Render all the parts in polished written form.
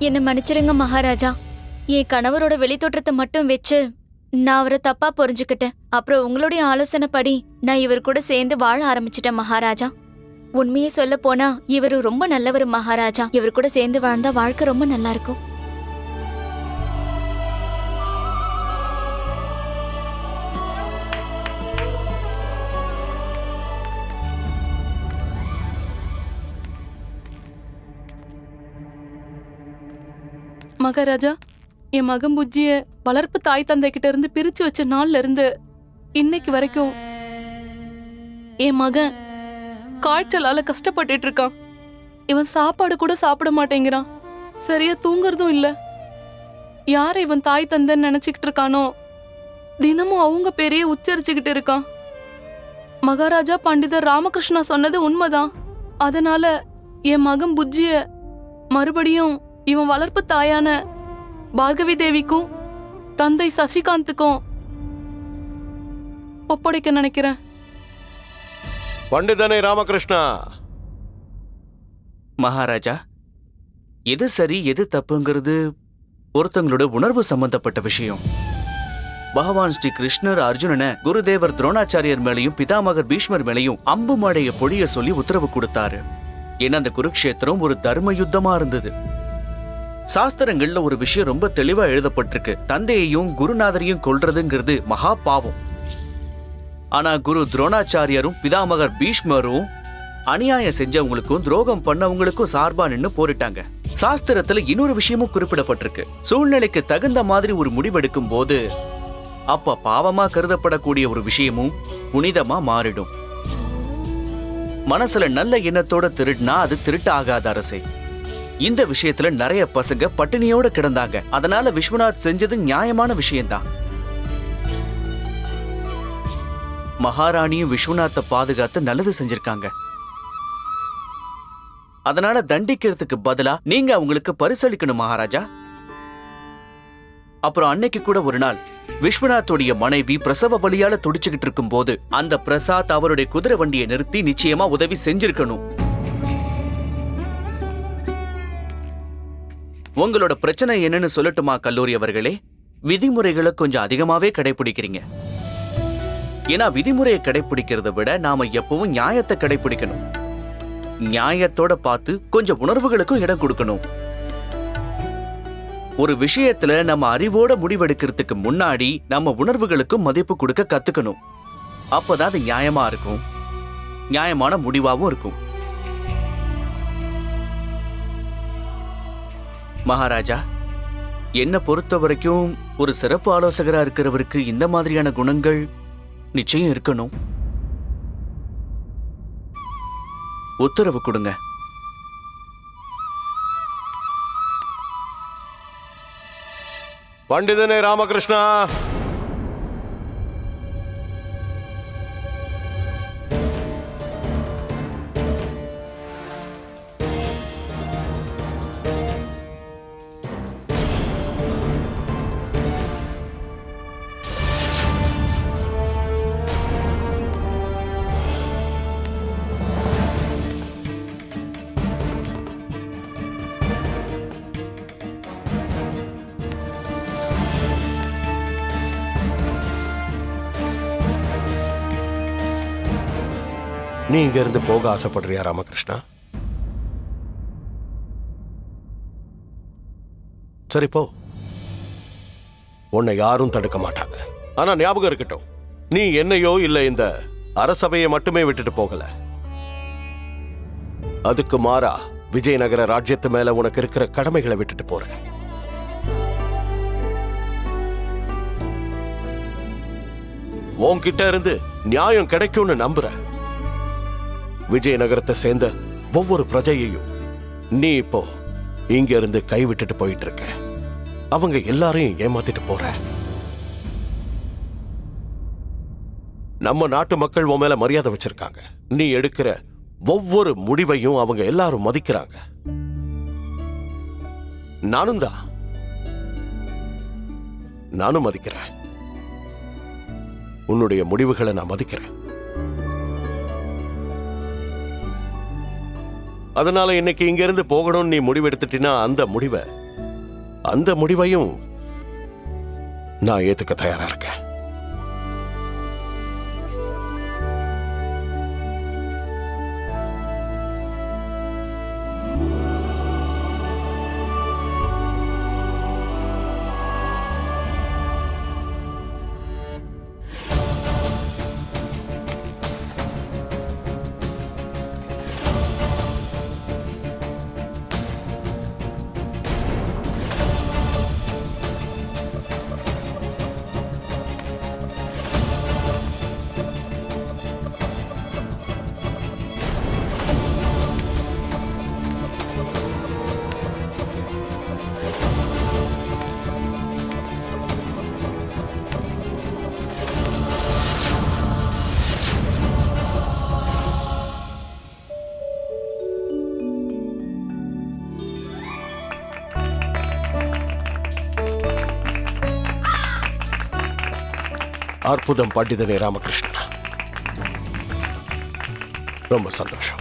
என்ன மன்னிச்சிருங்க மகாராஜா. என் கணவரோட வெளித்தோற்றத்தை மட்டும் வச்சு நான் அவரை தப்பா புரிஞ்சுக்கிட்டேன். அப்புறம் உங்களுடைய ஆலோசனைப்படி நான் இவர் கூட சேர்ந்து வாழ ஆரம்பிச்சிட்டேன் மகாராஜா. உண்மையே சொல்ல போனா இவரு ரொம்ப நல்லவர் மகாராஜா. இவர் கூட சேர்ந்து வாழ்ந்தா வாழ்க்கை ரொம்ப நல்லா இருக்கும். மகாராஜா, என் மகன் புஜ்ஜிய வளர்ப்பு தாய் தந்தை கிட்ட இருந்து பிரிச்சு வச்ச நாள்ல இருந்து இன்னைக்கு வரைக்கும் என் மகன் காய்ச்சலால கஷ்டப்பட்டுட்டு இருக்கான். இவன் சாப்பாடு கூட சாப்பிட மாட்டேங்கிறான். சரியா தூங்குறதும் இல்ல. யார இவன் தாய் தந்தைன்னு நினைச்சுக்கிட்டு இருக்கானோ தினமும் அவங்க பேரையே உச்சரிச்சுக்கிட்டு இருக்கான். மகாராஜா பண்டிதர் ராமகிருஷ்ணா சொன்னது உண்மைதான். அதனால என் மகன் புஜ்ஜிய மறுபடியும் இவன் வளர்ப்பு தாயான பார்கவி தேவிக்கும் தந்தை சசிகாந்துக்கும் ஒப்படைக்க நினைக்கிறேன். பண்டிதனே ராமகிருஷ்ணா. மகாராஜா, எது சரி எது தப்புங்கிறது ஒருத்தங்களோட உணர்வு சம்பந்தப்பட்ட விஷயம். பகவான் ஸ்ரீ கிருஷ்ணர் அர்ஜுனனை குருதேவர் துரோணாச்சாரியர் மேலையும் பிதாமகர் பீஷ்மர் மேலையும் அம்பு மாடைய பொழிய சொல்லி உத்தரவு கொடுத்தாரு. ஏன்னா அந்த குருக்ஷேத்திரம் ஒரு தர்ம யுத்தமா இருந்தது. சாஸ்திரங்கள்ல ஒரு விஷயம் ரொம்ப தெளிவா எழுதப்பட்டிருக்கு. தந்தையையும் குருநாதரையும் கொல்றதுங்கிறது மகா பாவம். ஆனா குரு துரோணாச்சாரியரும் பிதாமகர் பீஷ்மரும் அநியாயம் செஞ்சவங்களுக்கும் துரோகம் பண்ணவங்களுக்கும் சார்பா நின்னு போரிட்டாங்க. சாஸ்திரத்துல இன்னொரு விஷயமும் குறிப்பிடப்பட்டிருக்கு. சூழ்நிலைக்கு தகுந்த மாதிரி ஒரு முடிவெடுக்கும் போது அப்ப பாவமா கருதப்படக்கூடிய ஒரு விஷயமும் புனிதமா மாறிடும். மனசுல நல்ல எண்ணத்தோட திருடினா அது திருட்டு ஆகாத அரசே. இந்த விஷயத்துல நிறைய பசங்க பட்டினியோட கிடந்தாங்க. அதனால விஸ்வநாத் செஞ்சது நியாயமான விஷயம்தான். மகாராணியும் விஸ்வநாத்தை பாதுகாத்து நல்லது செஞ்சிருக்காங்க. அதனால தண்டிக்கிறதுக்கு பதிலா நீங்க அவங்களுக்கு பரிசளிக்கணும் மகாராஜா. அப்புறம் அன்னைக்கு கூட ஒரு நாள் விஸ்வநாத்துடைய மனைவி பிரசவ வலியால துடிச்சுக்கிட்டு இருக்கும் போது அந்த பிரசாத் அவருடைய குதிரை வண்டியை நிறுத்தி நிச்சயமா உதவி செஞ்சிருக்கணும். உங்களோட பிரச்சனை என்னன்னு சொல்லட்டுமா கல்லூரி அவர்களே? விதிமுறைகளை கொஞ்சம் அதிகமாவே கடைபிடிக்கிறீங்க. ஏன்னா விதிமுறையை கடைபிடிக்கிறத விட நாம எப்பவும் நியாயத்தை கடைபிடிக்கணும். நியாயத்தோட பார்த்து கொஞ்சம் உணர்வுகளுக்கும் இடம் கொடுக்கணும். ஒரு விஷயத்துல நம்ம அறிவோட முடிவெடுக்கிறதுக்கு முன்னாடி நம்ம உணர்வுகளுக்கும் மதிப்பு கொடுக்க கத்துக்கணும். அப்பதான் அது நியாயமா இருக்கும், நியாயமான முடிவாவும் இருக்கும். மகாராஜா, என்ன பொறுத்த வரைக்கும் ஒரு சிறப்பு ஆலோசகரா இருக்கிறவருக்கு இந்த மாதிரியான குணங்கள் நிச்சயம் இருக்கணும். உத்தரவு கொடுங்க. பண்டிதனே ராமகிருஷ்ணா. நீ இங்க இருந்து போக ஆசைப்படுறியா ராமகிருஷ்ணா? சரி போ, உன்னை யாரும் தடுக்க மாட்டாங்க. ஆனா ஞாபகம் இருக்கட்டும், நீ என்னையோ இல்ல இந்த அரசபையை மட்டுமே விட்டுட்டு போகல. அதுக்கு மாறா விஜயநகர ராஜ்யத்து மேல உனக்கு இருக்கிற கடமைகளை விட்டுட்டு போற. உன்கிட்ட இருந்து நியாயம் கிடைக்கும்னு நம்புற. விஜயநகரத்தை சேர்ந்த ஒவ்வொரு பிரஜையையும் நீ இப்போ இங்க இருந்து கைவிட்டுட்டு போயிட்டு இருக்க. அவங்க எல்லாரையும் ஏமாத்திட்டு போற. நம்ம நாட்டு மக்கள் உன் மேல மரியாதை வச்சிருக்காங்க. நீ எடுக்கிற ஒவ்வொரு முடிவையும் அவங்க எல்லாரும் மதிக்கிறாங்க. நானும் மதிக்கிறேன். உன்னுடைய முடிவுகளை நான் மதிக்கிறேன். அதனால இன்னைக்கு இங்க இருந்து போகணும்னு நீ முடிவெடுத்துட்டீன்னா அந்த முடிவை அந்த முடிவையும் நான் ஏத்துக்க தயாரா இருக்கேன். அற்புதம் பண்டிதனே ராமகிருஷ்ணா, ரொம்ப சந்தோஷம்.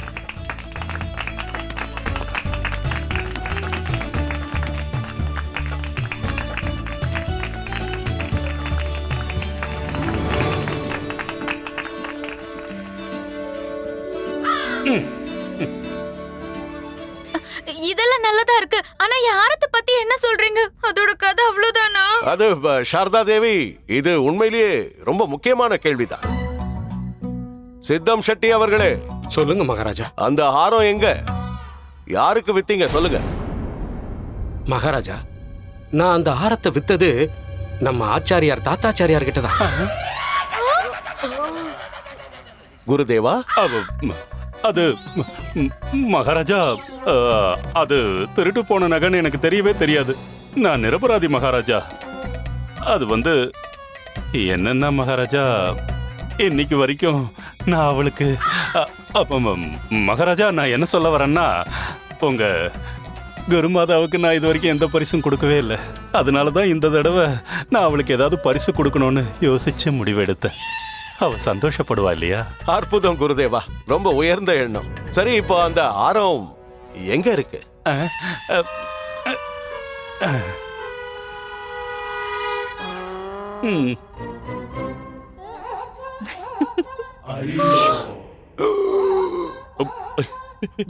இதெல்லாம் நல்லதா இருக்கு. ஆனா யாரத்தை பத்தி என்ன சொல்றீங்க? அதோட கதை அவ்வளவுதானா? அது சாரதா தேவி, இது உண்மையிலேயே ரொம்ப முக்கியமான கேள்விதான். சித்தம் ஷெட்டி அவர்களே, சொல்லுங்க மகாராஜா. அந்த ஹாரம் எங்க, யாருக்கு வித்தீங்க சொல்லுங்க. மகாராஜா, நான் அந்த ஆரத்தை வித்தது நம்ம ஆச்சாரியார் தாத்தாச்சாரியார் கிட்டதான். குருதேவா, அது மகாராஜா, அது திருட்டு போன நகைன்னு எனக்கு தெரியவே தெரியாது. நான் நிரபராதி மகாராஜா. அது என்னன்னா மகாராஜா, இன்னைக்கு வரைக்கும் நான் அவளுக்கு மகாராஜா, நான் என்ன சொல்ல வரேன்னா, உங்க குருமாதாவுக்கு நான் இது வரைக்கும் எந்த பரிசும் கொடுக்கவே இல்லை. அதனாலதான் இந்த தடவை நான் அவளுக்கு ஏதாவது பரிசு கொடுக்கணும்னு யோசிச்சு முடிவெடுத்தேன். அவ சந்தோஷப்படுவா இல்லையா? அற்புதம் குருதேவா, ரொம்ப உயர்ந்த எண்ணம். சரி, இப்போ அந்த ஆரம் எங்க இருக்கு?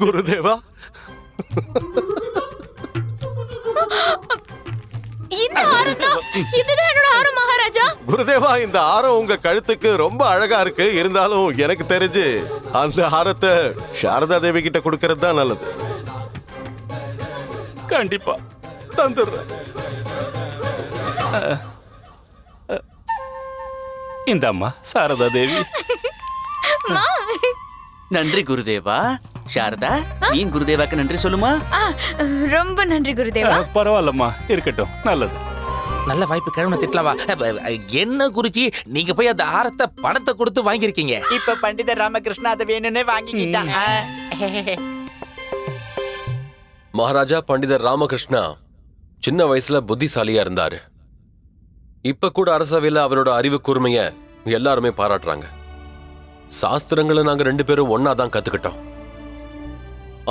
குருதேவா, இந்த ஆரம் தான், இதுதான் என்னோட ஆரம் மகாராஜா. குருதேவா, இந்த ஆரம் உங்க கழுத்துக்கு ரொம்ப அழகா இருக்கு. இருந்தாலும் எனக்கு தெரிஞ்சு அந்த ஆரத்தை சாரதா தேவி கிட்ட கொடுக்கறது தான் நல்லது. கண்டிப்பா தந்துடுறேன். இந்த அம்மா சாரதா தேவி. நன்றி குருதேவா. சாரதா, நீ குருதேவாக்கு நன்றி சொல்லுமா. ரொம்ப நன்றி குருதேவா. பரவாயில்லம்மா, இருக்கட்டும், நல்லது. நல்ல வாய்ப்பு, கிழமை திட்டலாவா? என்ன குறிச்சி நீங்க போய் அந்த ஆரத்தை பணத்தை கொடுத்து வாங்கியிருக்கீங்க. இப்ப பண்டிதர் ராமகிருஷ்ணா அதை வேணும்னு வாங்கிக்கிட்டான். மகாராஜா, பண்டிதர் ராமகிருஷ்ணா சின்ன வயசுல புத்திசாலியா இருந்தாரு. இப்ப கூட அரசவையில அவரோட அறிவு கூர்மைய எல்லாருமே பாராட்டுறாங்க. சாஸ்திரங்களை நாங்க 2 பேரும் ஒன்னாதான் கத்துக்கிட்டோம்.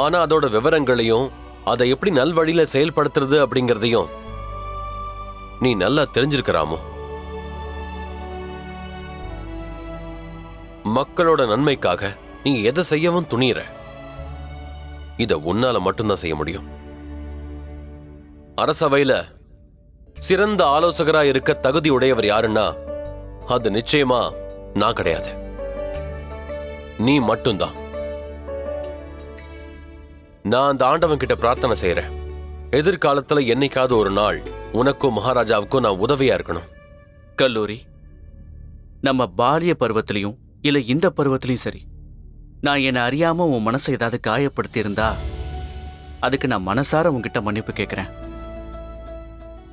ஆனா அதோட விவரங்களையும் அதை எப்படி நல்வழியில செயல்படுத்துறது அப்படிங்கறதையும் நீ நல்லா தெரிஞ்சிருக்கறாமோ. மக்களோட நன்மைக்காக நீங்க எதை செய்யவும் துணியற. இத உன்னால மட்டும்தான் செய்ய முடியும். அரசவையில சிறந்த ஆலோசகரா இருக்க தகுதி உடையவர் யாருன்னா அது நிச்சயமா நான் கிடையாது, நீ மட்டும்தான். நான் அந்த ஆண்டவன் கிட்ட பிரார்த்தனை செய்யறேன், எதிர்காலத்துல என்னைக்காவது ஒரு நாள் உனக்கும் மகாராஜாவுக்கும் நான் உதவியா இருக்கணும். கல்லூரி, நம்ம பாலிய பருவத்திலையும் இல்ல இந்த பருவத்திலையும் சரி, நான் என்ன அறியாம உன் மனசை ஏதாவது காயப்படுத்தி இருந்தா அதுக்கு நான் மனசார உன்கிட்ட மன்னிப்பு கேட்கிறேன்.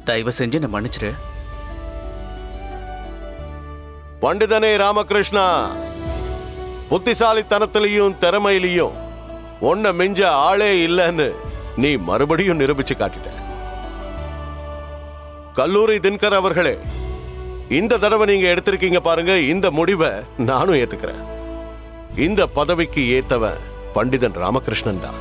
தயவு செஞ்சு என்ன மன்னிச்சிரு. பண்டிதனே ராமகிருஷ்ணா, புத்திசாலித்தனத்திலையும் திறமையிலையும் ஒன்ன மிஞ்ச ஆளே இல்லைன்னு நீ மறுபடியும் நிரூபிச்சு காட்டிட்ட. கல்லூரி தின்கர் அவர்களே, இந்த தடவை நீங்க எடுத்திருக்கீங்க பாருங்க, இந்த முடிவை நானும் ஏத்துக்கிறேன். இந்த பதவிக்கு ஏத்தவன் பண்டிதன் ராமகிருஷ்ணன் தான்.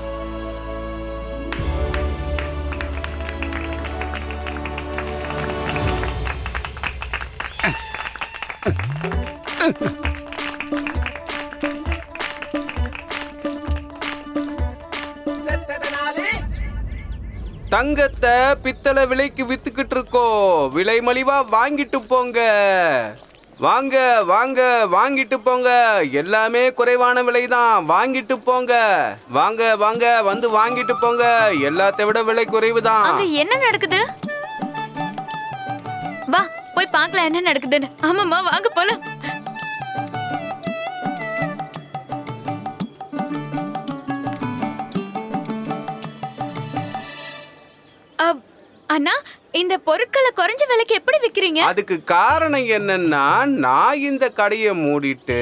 தங்கத்தை பித்தளை விலைக்கு வித்துக்கிட்டு இருக்கோம். விலை மலிவா வாங்கிட்டு போங்க. வாங்க வாங்க வாங்கிட்டு போங்க. எல்லாமே குறைவான விலைதான். வாங்கிட்டு போங்க. வாங்க வாங்க வந்து வாங்கிட்டு போங்க. எல்லாத்தை விட விலை குறைவுதான். அங்க என்ன நடக்குது? வா போய் பார்க்கலாம் என்ன நடக்குதுன்னு. ஆமாமா வாங்க போலாம். அண்ணா இந்த பொருட்களை குறைஞ்ச விலைக்கு எப்படி விக்கிறீங்க? அதுக்கு காரணம் என்னன்னா, நான் இந்த கடையை மூடிட்டு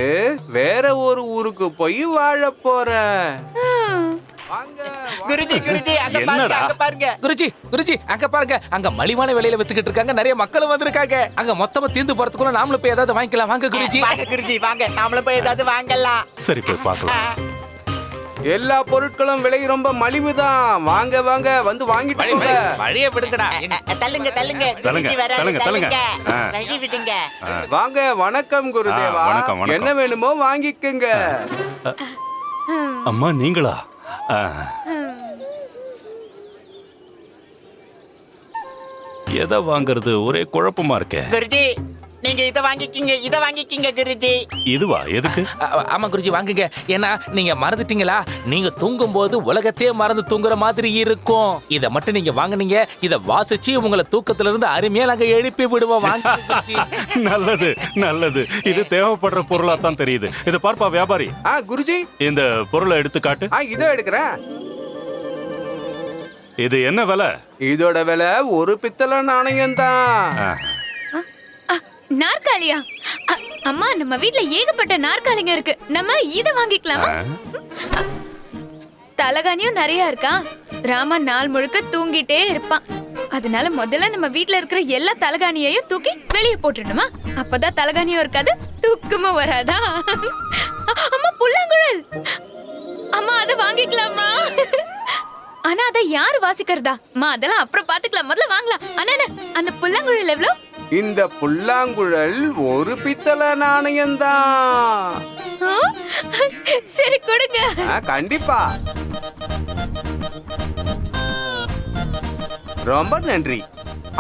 வேற ஒரு ஊருக்கு போய் வாழ போறேன். வாங்க, குருஜி குருஜி அங்க பாருங்க என்னடா? அங்க பாருங்க. குருஜி அங்க பாருங்க, அங்க மலிவான விலையில வித்துக்கிட்டு இருக்காங்க. நிறைய மக்களும் வந்திருக்காங்க. அங்க மொத்தமா தீர்ந்து போறதுக்குள்ள நாமளும் போய் ஏதாவது வாங்கிக்கலாம். வாங்க குருஜி. வாங்க குருஜி வாங்க, நாமளும் போய் ஏதாவது வாங்கலாம். சரி போய் பார்க்கலாம். எல்லா பொருட்களும் விலை ரொம்ப மலிவுதான். வாங்க வாங்க வந்து வாங்கிட்டு போங்க. மழைய விடுங்கடா. தள்ளுங்க தள்ளுங்க தள்ளுங்க, குருஜி வராது, தள்ளுங்க, தள்ளுங்க. தள்ளுங்க. ஆ. தள்ளி விடுங்க. வாங்க. வணக்கம் குருதேவா. வணக்கம், வணக்கம். என்ன வேணுமோ வாங்கிக்கங்க. அம்மா நீங்களா? எதை வாங்குறது ஒரே குழப்பமா இருக்கே. குருஜி நீங்க இத வாங்கிக்கிங்க குருஜி. இதுவா? எதுக்கு? ஆமா குருஜி வாங்குங்க. ஏன்னா நீங்க மறந்துட்டீங்களா, நீங்க தூங்கும் போது உலகத்தையே மறந்து தூங்குற மாதிரி இருக்கும். இத மட்டும் நீங்க வாங்குனீங்க, இத வாசிச்சு உங்களை தூக்கத்துல இருந்து அருமையா நாங்க எழுப்பி விடுவோம். வாங்க குருஜி. நல்லது நல்லது. இது தேவைப்படுற பொருளா தான் தெரியுது. இத பார்ப்பா வியாபாரி, குருஜி இந்த பொருளை எடுத்து காட்டு. இதோ எடுக்கிறேன். இது என்ன விலை? இதோட விலை ஒரு பித்தளை நாணயம் தான். நாற்காலியா? அம்மா நம்ம வீட்ல ஏகப்பட்ட நாற்காலிங்க இருக்கு. நம்ம இத வாங்கிக்கலாமா? தலகாணியும் நிறைய இருக்கா. ராமா நாள் முழுக்க தூங்கிட்டே இருப்பான். அதனால முதல்ல நம்ம வீட்ல இருக்கிற எல்லா தலகாணியையும் தூக்கி வெளியே போட்டுடணுமா? அப்பதான் தலகாணியும் இருக்காது, தூக்கமும் வராதா? அம்மா புல்லாங்குழல். அம்மா அதை வாங்கிக்கலாமா? ஆனா அதை யாரு வாசிக்கிறதா? அம்மா அதெல்லாம் அப்புறம் பாத்துக்கலாம், முதல்ல வாங்கலாம். அண்ணா அந்த புல்லாங்குழல் எவ்வளவு? இந்த புல்லாங்குழல் ஒரு பித்தளை நாணயம் தான். சரி கொடுங்க. கண்டிப்பா. ரொம்ப நன்றி.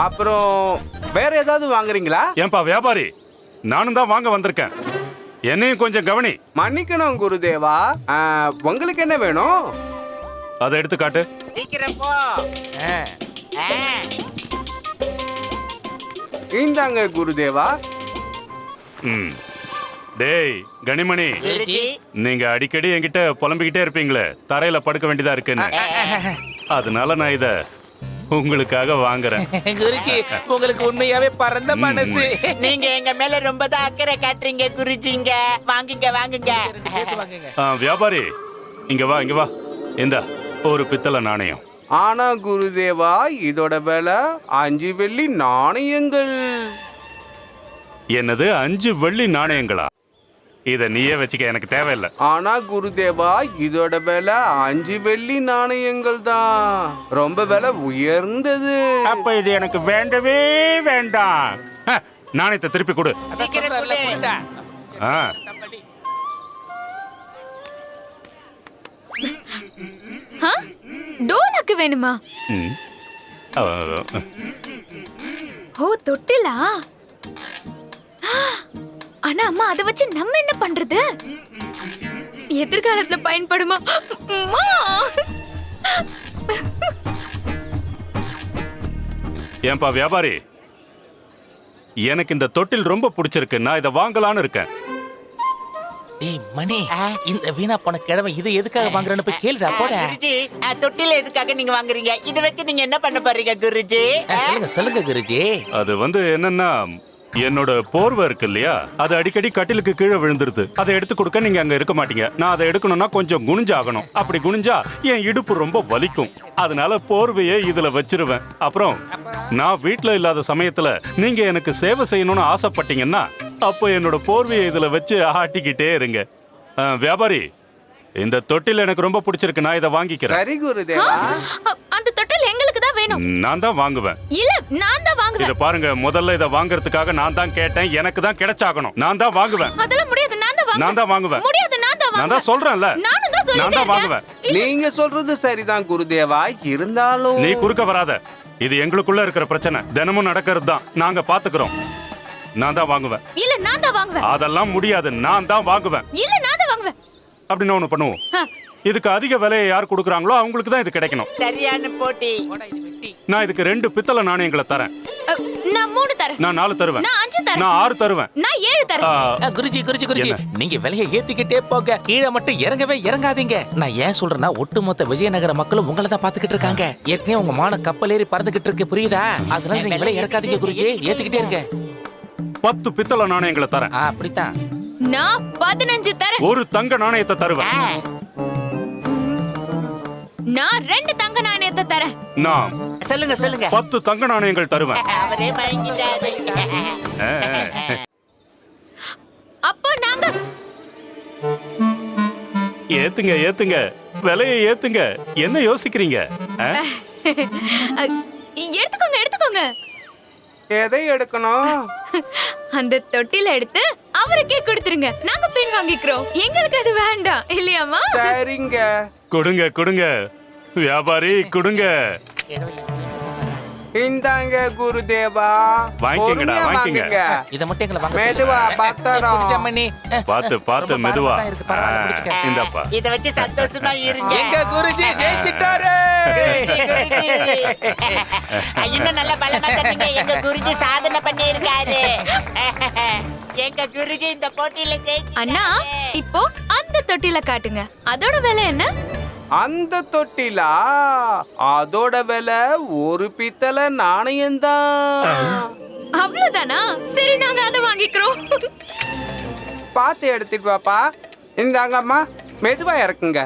அப்புறம் வேற ஏதாவது வாங்குறீங்களா? ஏன்பா வியாபாரி, நானும் தான் வாங்க வந்திருக்கேன். என்னையும் கொஞ்சம் கவனி. மன்னிக்கணும் குருதேவா. உங்களுக்கு என்ன வேணும்? அதை எடுத்து காட்டு. சீக்கிரம் போ. இந்தாங்க குருதேவா. டேய் கனிமணி, குருஜி நீங்க அடிக்கடி என்கிட்ட புலம்பிக்கிட்டே இருப்பீங்களே தரையில படுக்க வேண்டியதா இருக்குன்னு. அதனால நான் இத உங்களுக்காக வாங்குறேன். குருஜி உங்களுக்கு உண்மையாவே பரந்த மனசு. நீங்க எங்க மேல ரொம்ப தான் அக்கறை காட்டுறீங்க குருஜிங்க. வாங்குங்க வாங்குங்க. சேர்த்து வாங்குங்க. வியாபாரி இங்க வா, இங்க வா. இந்த ஒரு பித்தளை நாணயம். ஆனா குருதேவா, இதோட விலை 5 வெள்ளி நாணயங்கள். என்னது 5 வெள்ளி நாணயங்களா? இத நீயே வச்சுக்க, எனக்கு தேவையில்லை. ஆனா குருதேவா, இதோட விலை 5 வெள்ளி நாணயங்கள் தான். ரொம்ப விலை உயர்ந்தது. அப்ப இது எனக்கு வேண்டவே வேண்டாம். நாணயத்தை திருப்பி கொடு. சீக்கிரம் கொடு. ஆ. டோலாக்கு வேணுமா? ம். ஓ தொட்டிலா? ஆனா அம்மா அதை வச்சு நம்ம என்ன பண்றது? எதிர்காலத்துல பயன்படுமா? அம்மா! ஏன்பா வியாபாரி, எனக்கு இந்த தொட்டில் ரொம்ப பிடிச்சிருக்கு. நான் இதை வாங்கலான்னு இருக்கேன். டேய் மணி, இந்த வீணா போன கிழமை இதை எதுக்காக வாங்குறேன்னு போய் கேளுடா போட. குருஜி தொட்டில எதுக்காக நீங்க வாங்குறீங்க? இத வச்சு நீங்க என்ன பண்ண போறீங்க குருஜி? சொல்லுங்க குருஜி. அது என்னன்னா, என்னோட போர்வை இருக்கு இல்லையா, அது அடிக்கடி கட்டிலுக்கு கீழே விழுந்துருது. அதை எடுத்து கொடுக்க நீங்க அங்க இருக்க மாட்டீங்க. நான் அதை எடுக்கணும்னா கொஞ்சம் குனிஞ்சாகணும். அப்படி குனிஞ்சா என் இடுப்பு ரொம்ப வலிக்கும். அதனால போர்வையை இதுல வச்சிருவேன். அப்புறம் நான் வீட்டுல இல்லாத சமயத்துல நீங்க எனக்கு சேவை செய்யணும்னு ஆசைப்பட்டீங்கன்னா அப்போ என்னோட போர்வையை இதுல வச்சு ஆட்டிக்கிட்டே இருங்க. வியாபாரி, இந்த தொட்டில் எனக்கு ரொம்ப பிடிச்சிருக்கு. நான் இதை வாங்கிக்கிறேன். சரி குருதேவா. அந்த தொட்டில் எங்களுக்கு தான் வேணும். நான் தான் வாங்குவேன். இல்ல நான் தான் வாங்குவேன். இத பாருங்க, முதல்ல இத வாங்குறதுக்காக நான் தான் கேட்டேன். எனக்கு தான் கிடைச்சாகணும். நான் தான் வாங்குவேன். அதெல்லாம் முடியாது. நான் தான் வாங்குவேன். நான் தான் வாங்குவேன். முடியாது. நான் தான் நான் வாங்குவேன். தான் சொல்றேன்ல. நானும் தான் நான் தான் சொல்லிட்டேன். வாங்குவேன். நீங்க சொல்றது சரிதான் குருதேவா, இருந்தாலும் நீ குறுக்க வராத. இது எங்களுக்குள்ள இருக்கிற பிரச்சனை. தினமும் நடக்கிறது தான். நாங்க பாத்துக்கிறோம். நான் தான் வாங்குவேன். இல்ல நான் தான் வாங்குவேன். அதெல்லாம் முடியாது. நான் தான் வாங்குவேன். இல்ல நான் தான் வாங்குவேன். அப்படின்னு ஒண்ணு பண்ணுவோம். ஆ. இதுக்கு அதிக விலையை யார் கொடுக்குறாங்களோ அவங்களுக்கு தான் இது கிடைக்கணும். சரியான போட்டி. நான் இதுக்கு 2 பித்தளை நாணயங்களை தரேன். நான் 3 தரேன். நான் 4 தருவேன். நான் 5 தரேன். நான் 6 தருவேன். நான் 7 தரேன். குருஜி நீங்க விலையை ஏத்திக்கிட்டே போங்க, கீழே மட்டும் இறங்கவே இறங்காதீங்க. நான் ஏன் சொல்றேன்னா ஒட்டுமொத்த விஜயநகர மக்களும் உங்களை தான் பாத்துக்கிட்டு இருக்காங்க. ஏற்கனவே உங்க மான கப்பல் ஏறி பறந்துகிட்டு இருக்கு, புரியுதா? அதனால நீங்க விலை இறக்காதீங்க குருஜி, ஏத்திக்கிட்டே இருங்க. 10 பித்தளை நாணயங்களை தரேன். அப்படித்தான். நான் 15 தரேன். ஒரு தங்க நாணயத்தை தருவேன். நான் 2 தங்க நாணயத்தை தரேன். நான் சொல்லுங்க சொல்லுங்க. 10 தங்க நாணயங்கள் தருவேன். அவரே வாங்கிட்டாரு. அப்போ நாங்க ஏத்துங்க ஏத்துங்க, விலையை ஏத்துங்க. என்ன யோசிக்கிறீங்க? எடுத்துக்கோங்க எடுத்துக்கோங்க. எதை எடுக்கணும்? அந்த தொட்டில எடுத்து அவருக்கே கொடுத்துருங்க. நாங்க பின் வாங்கிக்கிறோம். எங்களுக்கு அது வேண்டாம் இல்லையாமா? சரிங்க. கொடுங்க கொடுங்க, வியாபாரி கொடுங்க. இந்தாங்க குருதேவா, வாங்கிக்கங்கடா, பொறுமையா வாங்கிக்கங்க. வாங்குங்க. இத மட்டும் எங்களை வாங்க மெதுவா, பத்திரம். பார்த்து பார்த்து மெதுவா. இந்தப்பா. இத வச்சு சந்தோஷமா இருங்க. எங்க குருஜி ஜெயிச்சிட்டாரு. இன்னும் நல்ல பலமா தந்தீங்க. எங்க குருஜி சாதனை பண்ணி இருக்காரு. எங்க குருஜி இந்த போட்டியில அண்ணா இப்போ அந்த தொட்டில காட்டுங்க. அதோட விலை என்ன? அந்த தொட்டிலா? அதோட விலை ஒரு பித்தளை நாணயம்தான். அவ்வளவுதானா? சரி நாங்க அதை வாங்கிக்கிறோம். பார்த்து எடுத்துட்டு வாப்பா. இந்தாங்கம்மா, மெதுவா இறக்குங்க.